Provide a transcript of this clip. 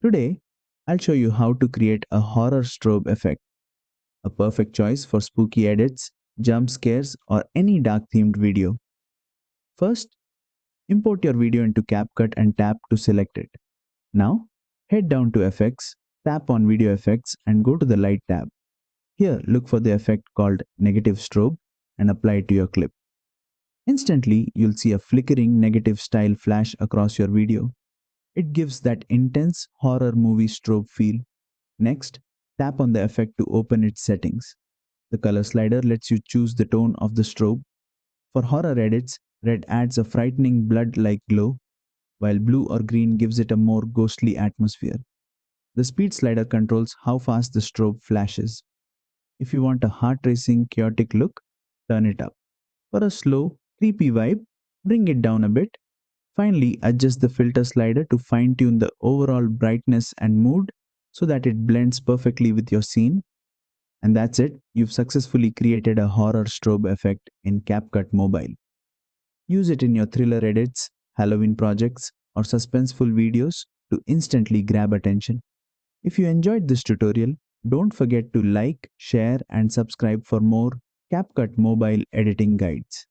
Today, I'll show you how to create a horror strobe effect, a perfect choice for spooky edits, jump scares, or any dark themed video. First, import your video into CapCut and tap to select it. Now, head down to Effects, tap on Video Effects, and go to the Light tab. Here, look for the effect called Negative Strobe and apply it to your clip. Instantly, you'll see a flickering negative style flash across your video. It gives that intense horror movie strobe feel. Next, tap on the effect to open its settings. The color slider lets you choose the tone of the strobe. For horror edits, red adds a frightening blood-like glow, while blue or green gives it a more ghostly atmosphere. The speed slider controls how fast the strobe flashes. If you want a heart-racing, chaotic look, turn it up. For a slow, creepy vibe, bring it down a bit. Finally, adjust the filter slider to fine-tune the overall brightness and mood so that it blends perfectly with your scene. And that's it, you've successfully created a horror strobe effect in CapCut Mobile. Use it in your thriller edits, Halloween projects, or suspenseful videos to instantly grab attention. If you enjoyed this tutorial, don't forget to like, share, and subscribe for more CapCut Mobile editing guides.